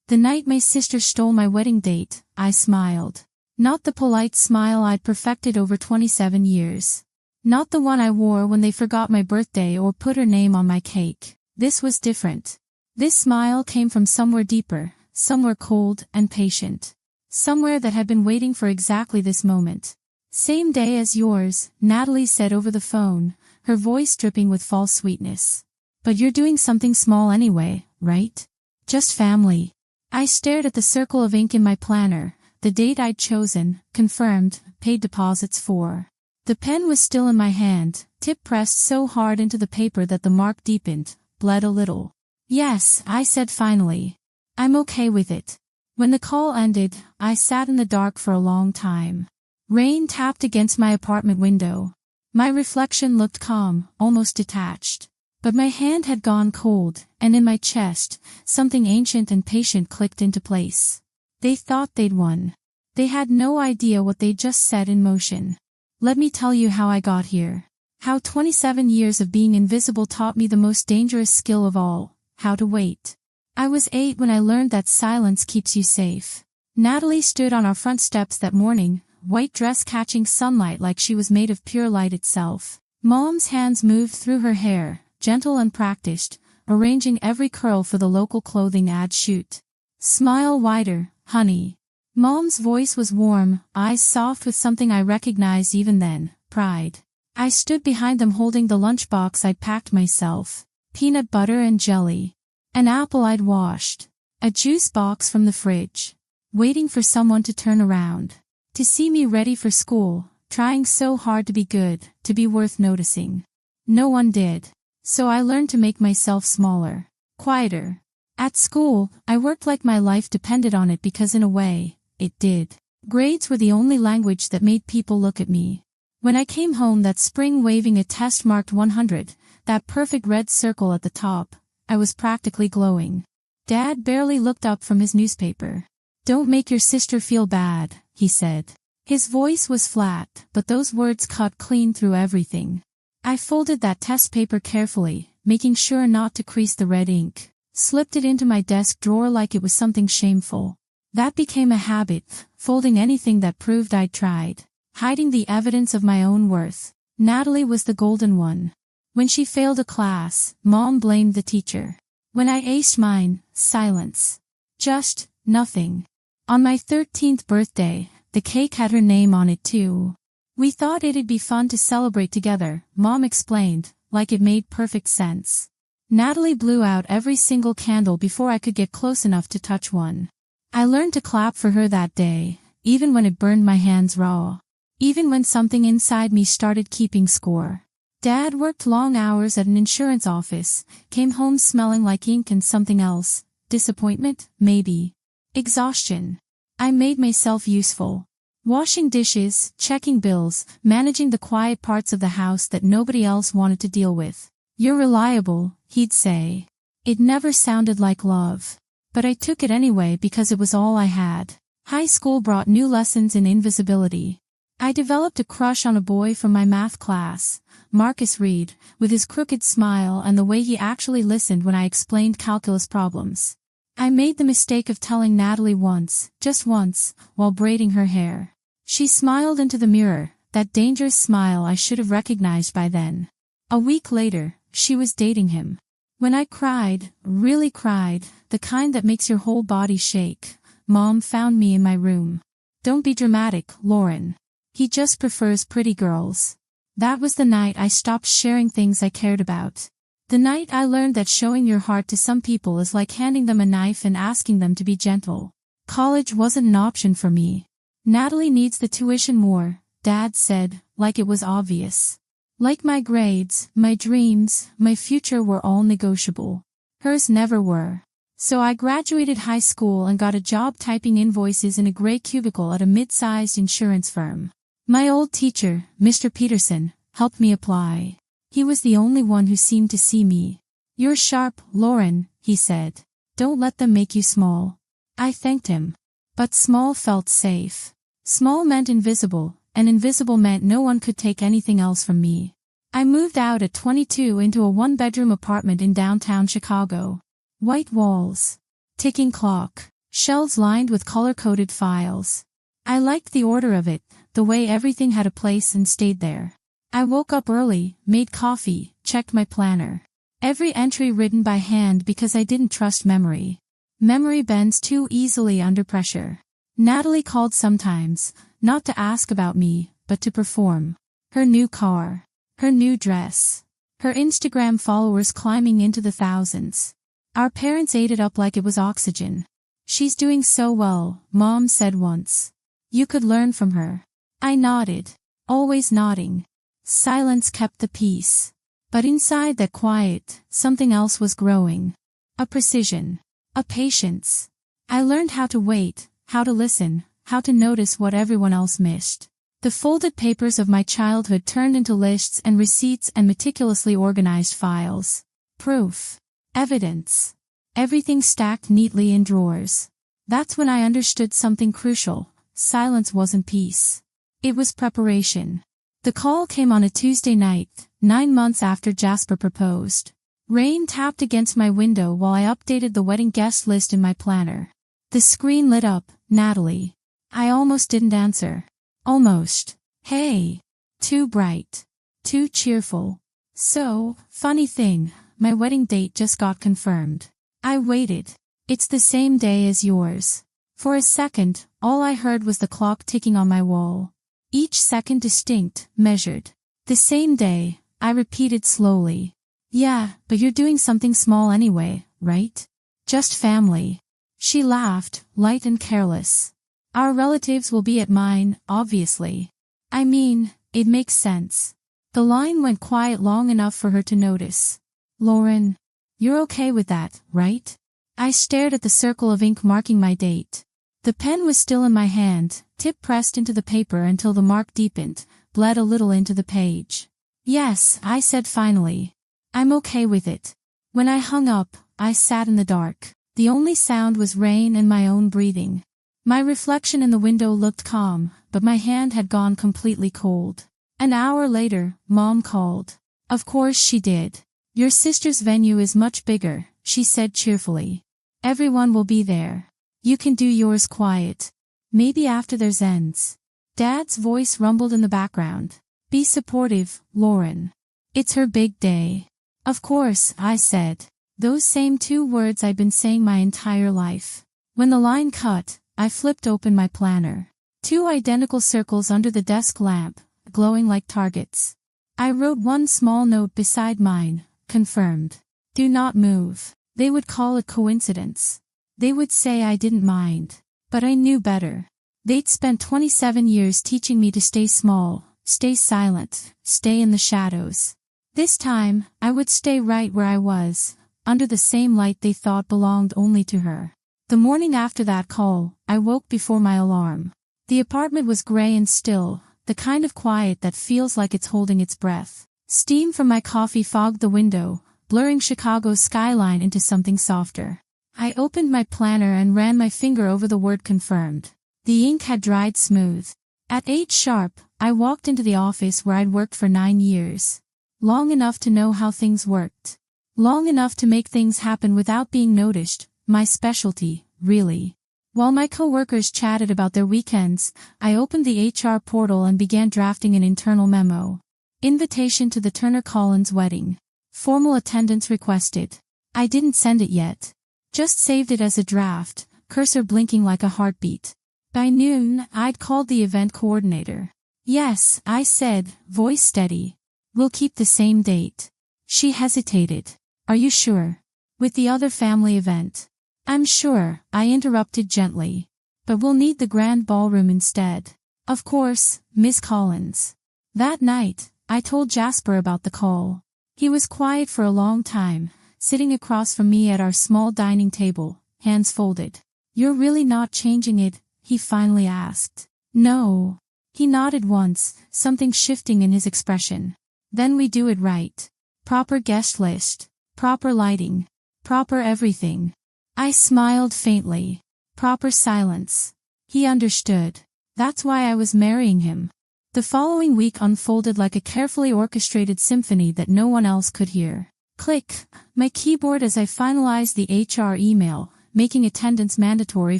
The night my sister stole my wedding date, I smiled. Not the polite smile I'd perfected over 27 years. Not the one I wore when they forgot my birthday or put her name on my cake. This was different. This smile came from somewhere deeper, somewhere cold and patient. Somewhere that had been waiting for exactly this moment. "Same day as yours," Natalie said over the phone, her voice dripping with false sweetness. "But you're doing something small anyway, right? Just family." I stared at the circle of ink in my planner, the date I'd chosen, confirmed, paid deposits for. The pen was still in my hand, tip pressed so hard into the paper that the mark deepened, bled a little. "Yes," I said finally. "I'm okay with it." When the call ended, I sat in the dark for a long time. Rain tapped against my apartment window. My reflection looked calm, almost detached. But my hand had gone cold, and in my chest, something ancient and patient clicked into place. They thought they'd won. They had no idea what they'd just set in motion. Let me tell you how I got here. How 27 years of being invisible taught me the most dangerous skill of all, how to wait. I was 8 when I learned that silence keeps you safe. Natalie stood on our front steps that morning, white dress catching sunlight like she was made of pure light itself. Mom's hands moved through her hair, gentle and practiced, arranging every curl for the local clothing ad shoot. "Smile wider, honey." Mom's voice was warm, eyes soft with something I recognized even then, pride. I stood behind them holding the lunchbox I'd packed myself. Peanut butter and jelly. An apple I'd washed. A juice box from the fridge. Waiting for someone to turn around. To see me ready for school, trying so hard to be good, to be worth noticing. No one did. So I learned to make myself smaller. Quieter. At school, I worked like my life depended on it because in a way, it did. Grades were the only language that made people look at me. When I came home that spring waving a test marked 100, that perfect red circle at the top, I was practically glowing. Dad barely looked up from his newspaper. "Don't make your sister feel bad," he said. His voice was flat, but those words cut clean through everything. I folded that test paper carefully, making sure not to crease the red ink, slipped it into my desk drawer like it was something shameful. That became a habit, folding anything that proved I'd tried, hiding the evidence of my own worth. Natalie was the golden one. When she failed a class, Mom blamed the teacher. When I aced mine, silence. Just, nothing. On my 13th birthday, the cake had her name on it too. "We thought it'd be fun to celebrate together," Mom explained, like it made perfect sense. Natalie blew out every single candle before I could get close enough to touch one. I learned to clap for her that day, even when it burned my hands raw. Even when something inside me started keeping score. Dad worked long hours at an insurance office, came home smelling like ink and something else. Disappointment, maybe. Exhaustion. I made myself useful. Washing dishes, checking bills, managing the quiet parts of the house that nobody else wanted to deal with. "You're reliable," he'd say. It never sounded like love. But I took it anyway because it was all I had. High school brought new lessons in invisibility. I developed a crush on a boy from my math class, Marcus Reed, with his crooked smile and the way he actually listened when I explained calculus problems. I made the mistake of telling Natalie once, just once, while braiding her hair. She smiled into the mirror, that dangerous smile I should have recognized by then. A week later, she was dating him. When I cried, really cried, the kind that makes your whole body shake, Mom found me in my room. "Don't be dramatic, Lauren. He just prefers pretty girls." That was the night I stopped sharing things I cared about. The night I learned that showing your heart to some people is like handing them a knife and asking them to be gentle. College wasn't an option for me. "Natalie needs the tuition more," Dad said, like it was obvious. Like my grades, my dreams, my future were all negotiable. Hers never were. So I graduated high school and got a job typing invoices in a gray cubicle at a mid-sized insurance firm. My old teacher, Mr. Peterson, helped me apply. He was the only one who seemed to see me. "You're sharp, Lauren," he said. "Don't let them make you small." I thanked him. But small felt safe. Small meant invisible, and invisible meant no one could take anything else from me. I moved out at 22 into a one-bedroom apartment in downtown Chicago. White walls. Ticking clock. Shelves lined with color-coded files. I liked the order of it, the way everything had a place and stayed there. I woke up early, made coffee, checked my planner. Every entry written by hand because I didn't trust memory. Memory bends too easily under pressure. Natalie called sometimes, not to ask about me, but to perform. Her new car. Her new dress. Her Instagram followers climbing into the thousands. Our parents ate it up like it was oxygen. She's doing so well, Mom said once. You could learn from her. I nodded. Always nodding. Silence kept the peace. But inside that quiet, something else was growing. A precision. A patience. I learned how to wait, how to listen, how to notice what everyone else missed. The folded papers of my childhood turned into lists and receipts and meticulously organized files. Proof. Evidence. Everything stacked neatly in drawers. That's when I understood something crucial. Silence wasn't peace. It was preparation. The call came on a Tuesday night, 9 months after Jasper proposed. Rain tapped against my window while I updated the wedding guest list in my planner. The screen lit up, Natalie. I almost didn't answer. Almost. Hey. Too bright. Too cheerful. So, funny thing, my wedding date just got confirmed. I waited. It's the same day as yours. For a second, all I heard was the clock ticking on my wall. Each second distinct, measured. The same day, I repeated slowly. Yeah, but you're doing something small anyway, right? Just family. She laughed, light and careless. Our relatives will be at mine, obviously. I mean, it makes sense. The line went quiet long enough for her to notice. Lauren, you're okay with that, right? I stared at the circle of ink marking my date. The pen was still in my hand, tip pressed into the paper until the mark deepened, bled a little into the page. Yes, I said finally. I'm okay with it. When I hung up, I sat in the dark. The only sound was rain and my own breathing. My reflection in the window looked calm, but my hand had gone completely cold. An hour later, Mom called. Of course she did. Your sister's venue is much bigger, she said cheerfully. Everyone will be there. You can do yours quiet. Maybe after theirs ends. Dad's voice rumbled in the background. Be supportive, Lauren. It's her big day. Of course, I said. Those same 2 words I'd been saying my entire life. When the line cut, I flipped open my planner. 2 identical circles under the desk lamp, glowing like targets. I wrote one small note beside mine, confirmed. Do not move. They would call it coincidence. They would say I didn't mind. But I knew better. They'd spent 27 years teaching me to stay small, stay silent, stay in the shadows. This time, I would stay right where I was, under the same light they thought belonged only to her. The morning after that call, I woke before my alarm. The apartment was gray and still, the kind of quiet that feels like it's holding its breath. Steam from my coffee fogged the window, blurring Chicago's skyline into something softer. I opened my planner and ran my finger over the word confirmed. The ink had dried smooth. At 8 sharp, I walked into the office where I'd worked for 9 years. Long enough to know how things worked. Long enough to make things happen without being noticed, my specialty, really. While my coworkers chatted about their weekends, I opened the HR portal and began drafting an internal memo. Invitation to the Turner-Collins wedding. Formal attendance requested. I didn't send it yet. Just saved it as a draft, cursor blinking like a heartbeat. By noon, I'd called the event coordinator. Yes, I said, voice steady. We'll keep the same date. She hesitated. Are you sure? With the other family event. I'm sure, I interrupted gently. But we'll need the grand ballroom instead. Of course, Miss Collins. That night, I told Jasper about the call. He was quiet for a long time, sitting across from me at our small dining table, hands folded. You're really not changing it? He finally asked. No. He nodded once, something shifting in his expression. Then we do it right. Proper guest list. Proper lighting. Proper everything. I smiled faintly. Proper silence. He understood. That's why I was marrying him. The following week unfolded like a carefully orchestrated symphony that no one else could hear. Click, my keyboard as I finalized the HR email, making attendance mandatory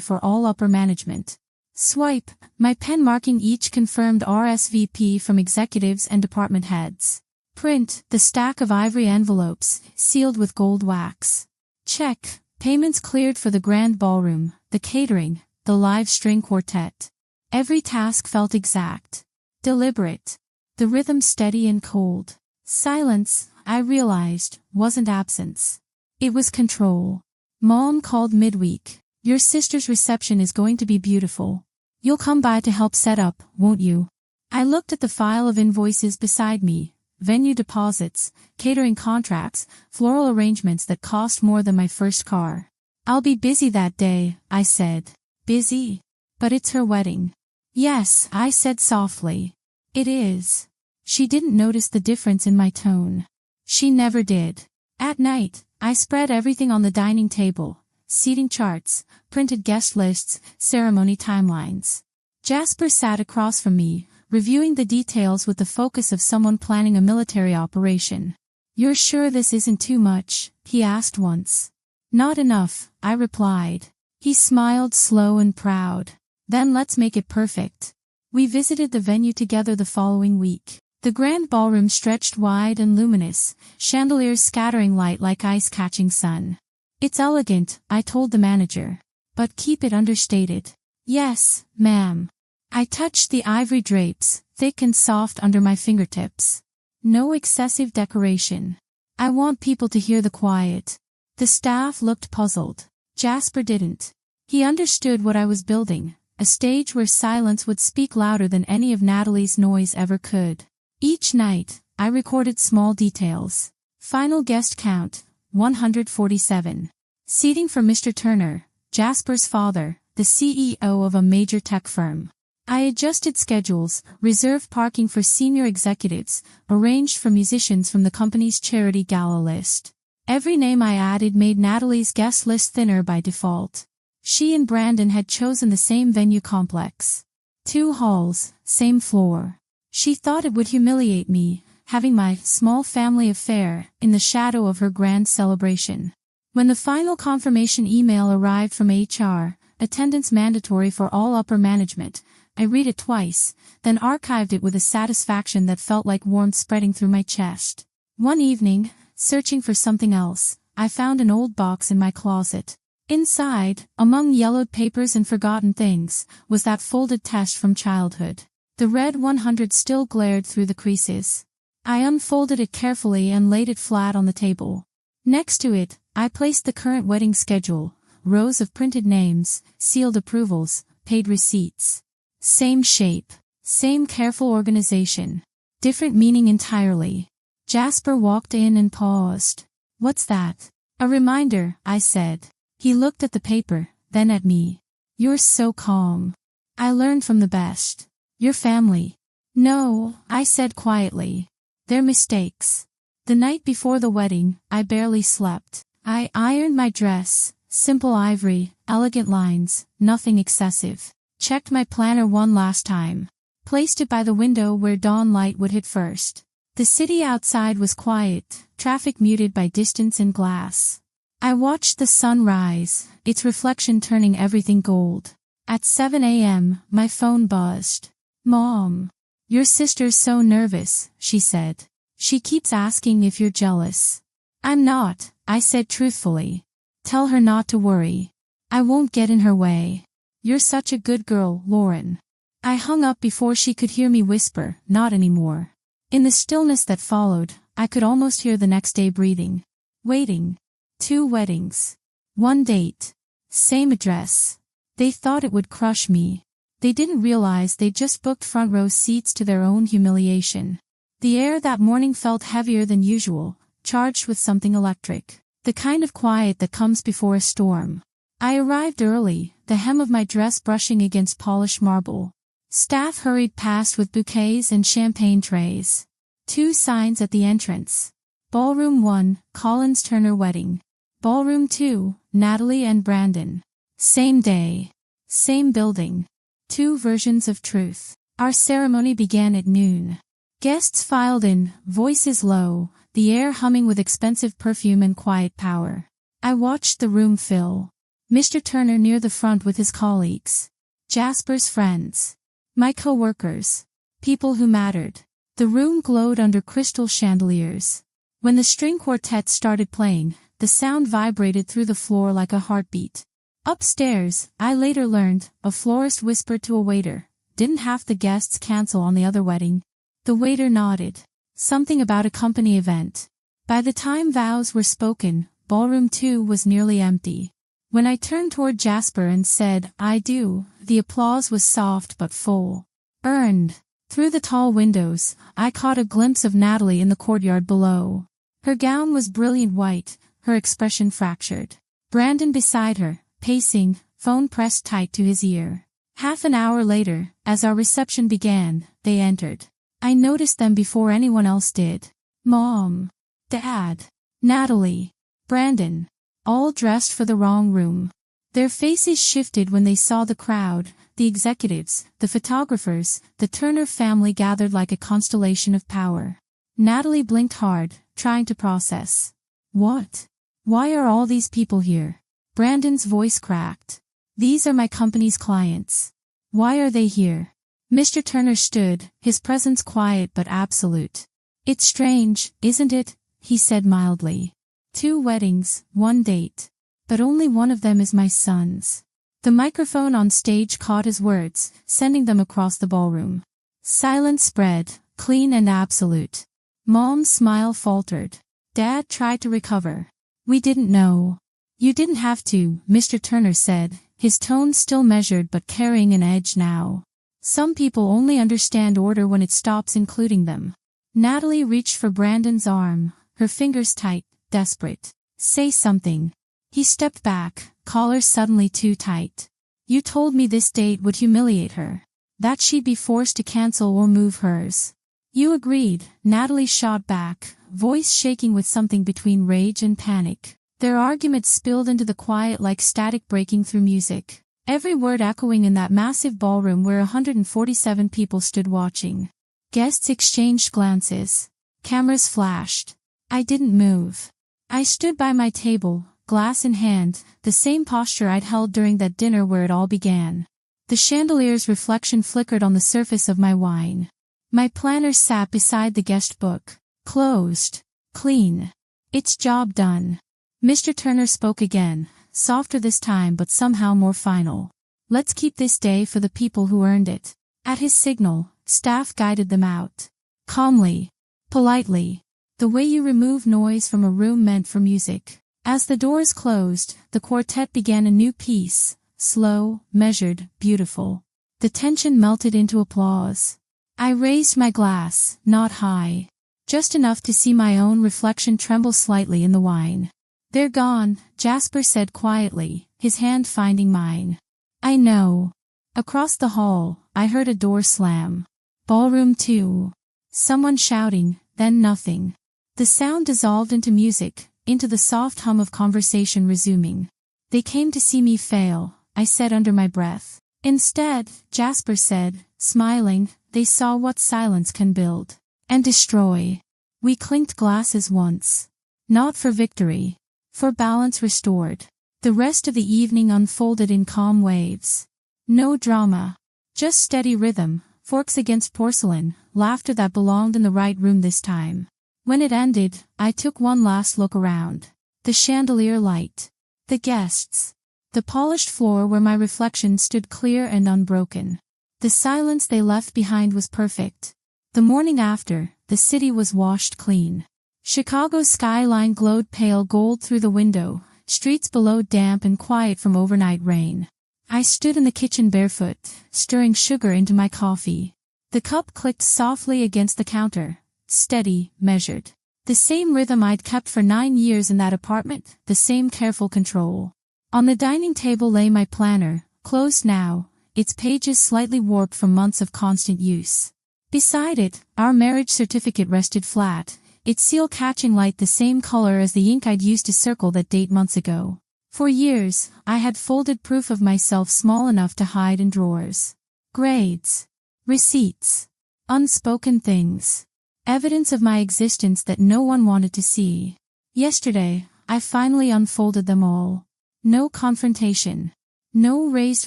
for all upper management. Swipe, my pen marking each confirmed RSVP from executives and department heads. Print, the stack of ivory envelopes, sealed with gold wax. Check, payments cleared for the grand ballroom, the catering, the live string quartet. Every task felt exact. Deliberate. The rhythm steady and cold. Silence, I realized, wasn't absence. It was control. Mom called midweek. Your sister's reception is going to be beautiful. You'll come by to help set up, won't you? I looked at the file of invoices beside me. Venue deposits, catering contracts, floral arrangements that cost more than my first car. I'll be busy that day, I said. Busy? But it's her wedding. Yes, I said softly. It is. She didn't notice the difference in my tone. She never did. At night, I spread everything on the dining table. Seating charts, printed guest lists, ceremony timelines. Jasper sat across from me, reviewing the details with the focus of someone planning a military operation. You're sure this isn't too much? He asked once. Not enough, I replied. He smiled slow and proud. Then let's make it perfect. We visited the venue together the following week. The grand ballroom stretched wide and luminous, chandeliers scattering light like ice catching sun. It's elegant, I told the manager. But keep it understated. Yes, ma'am. I touched the ivory drapes, thick and soft under my fingertips. No excessive decoration. I want people to hear the quiet. The staff looked puzzled. Jasper didn't. He understood what I was building, a stage where silence would speak louder than any of Natalie's noise ever could. Each night, I recorded small details. Final guest count, 147. Seating for Mr. Turner, Jasper's father, the CEO of a major tech firm. I adjusted schedules, reserved parking for senior executives, arranged for musicians from the company's charity gala list. Every name I added made Natalie's guest list thinner by default. She and Brandon had chosen the same venue complex. 2 halls, same floor. She thought it would humiliate me, having my small family affair in the shadow of her grand celebration. When the final confirmation email arrived from HR, attendance mandatory for all upper management, I read it twice, then archived it with a satisfaction that felt like warmth spreading through my chest. One evening, searching for something else, I found an old box in my closet. Inside, among yellowed papers and forgotten things, was that folded test from childhood. The red 100 still glared through the creases. I unfolded it carefully and laid it flat on the table. Next to it, I placed the current wedding schedule, rows of printed names, sealed approvals, paid receipts. Same shape, same careful organization. Different meaning entirely. Jasper walked in and paused. What's that? A reminder, I said. He looked at the paper, then at me. You're so calm. I learned from the best. Your family. No, I said quietly. They're mistakes. The night before the wedding, I barely slept. I ironed my dress, simple ivory, elegant lines, nothing excessive. Checked my planner one last time. Placed it by the window where dawn light would hit first. The city outside was quiet, traffic muted by distance and glass. I watched the sun rise, its reflection turning everything gold. At 7 a.m., my phone buzzed. Mom. Your sister's so nervous, she said. She keeps asking if you're jealous. I'm not, I said truthfully. Tell her not to worry. I won't get in her way. You're such a good girl, Lauren. I hung up before she could hear me whisper, not anymore. In the stillness that followed, I could almost hear the next day breathing. Waiting. 2 weddings. 1 date. Same address. They thought it would crush me. They didn't realize they'd just booked front row seats to their own humiliation. The air that morning felt heavier than usual, charged with something electric. The kind of quiet that comes before a storm. I arrived early, the hem of my dress brushing against polished marble. Staff hurried past with bouquets and champagne trays. 2 signs at the entrance. Ballroom 1, Collins Turner wedding. Ballroom 2, Natalie and Brandon. Same day. Same building. 2 versions of truth. Our ceremony began at noon. Guests filed in, voices low, the air humming with expensive perfume and quiet power. I watched the room fill. Mr. Turner near the front with his colleagues. Jasper's friends. My co-workers. People who mattered. The room glowed under crystal chandeliers. When the string quartet started playing, the sound vibrated through the floor like a heartbeat. Upstairs, I later learned, a florist whispered to a waiter, "Didn't half the guests cancel on the other wedding?" The waiter nodded. Something about a company event. By the time vows were spoken, ballroom 2 was nearly empty. When I turned toward Jasper and said, "I do," the applause was soft but full. Earned. Through the tall windows, I caught a glimpse of Natalie in the courtyard below. Her gown was brilliant white, her expression fractured. Brandon beside her, pacing, phone pressed tight to his ear. Half an hour later, as our reception began, they entered. I noticed them before anyone else did. Mom. Dad. Natalie. Brandon. All dressed for the wrong room. Their faces shifted when they saw the crowd, the executives, the photographers, the Turner family gathered like a constellation of power. Natalie blinked hard, trying to process. What? Why are all these people here? Brandon's voice cracked. These are my company's clients. Why are they here? Mr. Turner stood, his presence quiet but absolute. It's strange, isn't it? He said mildly. 2 weddings, 1 date. But only one of them is my son's. The microphone on stage caught his words, sending them across the ballroom. Silence spread, clean and absolute. Mom's smile faltered. Dad tried to recover. We didn't know. You didn't have to, Mr. Turner said, his tone still measured but carrying an edge now. Some people only understand order when it stops including them. Natalie reached for Brandon's arm, her fingers tight, desperate. Say something. He stepped back, collar suddenly too tight. You told me this date would humiliate her. That she'd be forced to cancel or move hers. You agreed, Natalie shot back, voice shaking with something between rage and panic. Their argument spilled into the quiet like static breaking through music. Every word echoing in that massive ballroom where 147 people stood watching. Guests exchanged glances. Cameras flashed. I didn't move. I stood by my table, glass in hand, the same posture I'd held during that dinner where it all began. The chandelier's reflection flickered on the surface of my wine. My planner sat beside the guest book. Closed. Clean. It's job done. Mr. Turner spoke again, softer this time but somehow more final. Let's keep this day for the people who earned it. At his signal, staff guided them out. Calmly. Politely. The way you remove noise from a room meant for music. As the doors closed, the quartet began a new piece, slow, measured, beautiful. The tension melted into applause. I raised my glass, not high. Just enough to see my own reflection tremble slightly in the wine. They're gone, Jasper said quietly, his hand finding mine. I know. Across the hall, I heard a door slam. Ballroom 2. Someone shouting, then nothing. The sound dissolved into music, into the soft hum of conversation resuming. They came to see me fail, I said under my breath. Instead, Jasper said, smiling, they saw what silence can build. And destroy. We clinked glasses once. Not for victory. For balance restored. The rest of the evening unfolded in calm waves. No drama. Just steady rhythm, forks against porcelain, laughter that belonged in the right room this time. When it ended, I took one last look around. The chandelier light. The guests. The polished floor where my reflection stood clear and unbroken. The silence they left behind was perfect. The morning after, the city was washed clean. Chicago's skyline glowed pale gold through the window, streets below damp and quiet from overnight rain. I stood in the kitchen barefoot, stirring sugar into my coffee. The cup clicked softly against the counter, steady, measured. The same rhythm I'd kept for 9 years in that apartment, the same careful control. On the dining table lay my planner, closed now, its pages slightly warped from months of constant use. Beside it, our marriage certificate rested flat, its seal catching light the same color as the ink I'd used to circle that date months ago. For years, I had folded proof of myself small enough to hide in drawers. Grades. Receipts. Unspoken things. Evidence of my existence that no one wanted to see. Yesterday, I finally unfolded them all. No confrontation. No raised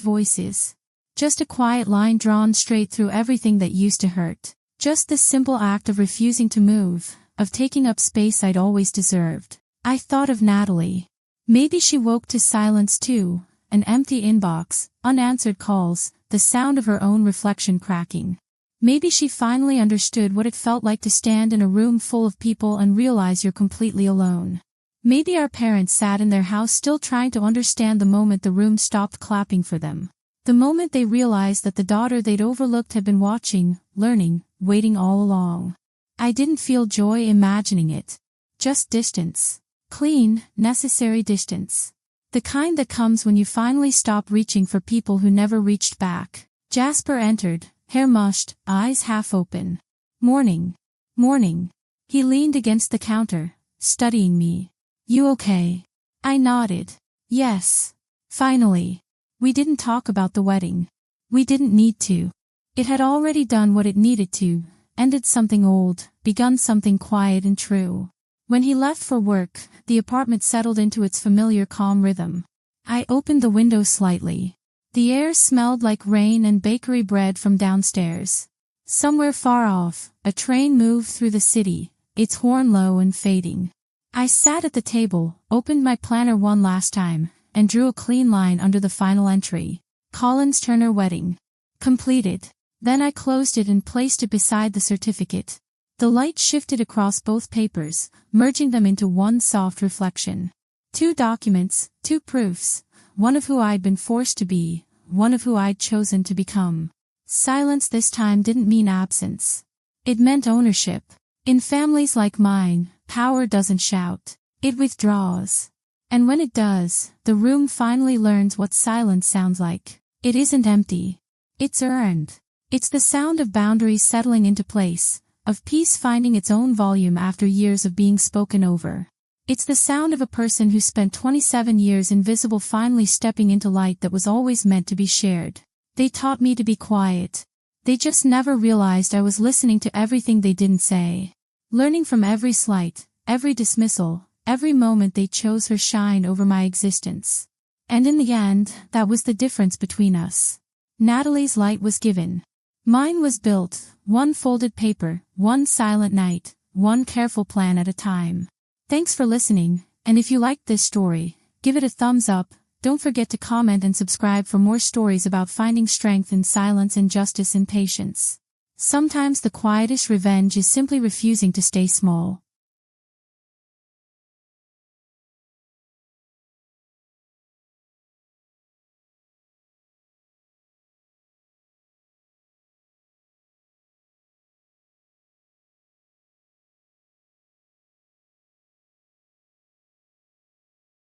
voices. Just a quiet line drawn straight through everything that used to hurt. Just the simple act of refusing to move, of taking up space I'd always deserved. I thought of Natalie. Maybe she woke to silence too, an empty inbox, unanswered calls, the sound of her own reflection cracking. Maybe she finally understood what it felt like to stand in a room full of people and realize you're completely alone. Maybe our parents sat in their house still trying to understand the moment the room stopped clapping for them. The moment they realized that the daughter they'd overlooked had been watching, learning, waiting all along. I didn't feel joy imagining it. Just distance. Clean, necessary distance. The kind that comes when you finally stop reaching for people who never reached back. Jasper entered, hair mushed, eyes half open. Morning. Morning. He leaned against the counter, studying me. You okay? I nodded. Yes. Finally. We didn't talk about the wedding. We didn't need to. It had already done what it needed to, ended something old, begun something quiet and true. When he left for work, the apartment settled into its familiar calm rhythm. I opened the window slightly. The air smelled like rain and bakery bread from downstairs. Somewhere far off, a train moved through the city, its horn low and fading. I sat at the table, opened my planner one last time, and drew a clean line under the final entry. Collins Turner wedding. Completed. Then I closed it and placed it beside the certificate. The light shifted across both papers, merging them into one soft reflection. 2 documents, 2 proofs, one of who I'd been forced to be, one of who I'd chosen to become. Silence this time didn't mean absence. It meant ownership. In families like mine, power doesn't shout. It withdraws. And when it does, the room finally learns what silence sounds like. It isn't empty. It's earned. It's the sound of boundaries settling into place, of peace finding its own volume after years of being spoken over. It's the sound of a person who spent 27 years invisible finally stepping into light that was always meant to be shared. They taught me to be quiet. They just never realized I was listening to everything they didn't say. Learning from every slight, every dismissal, every moment they chose her shine over my existence. And in the end, that was the difference between us. Natalie's light was given. Mine was built, one folded paper, one silent night, one careful plan at a time. Thanks for listening, and if you liked this story, give it a thumbs up. Don't forget to comment and subscribe for more stories about finding strength in silence and justice in patience. Sometimes the quietest revenge is simply refusing to stay small.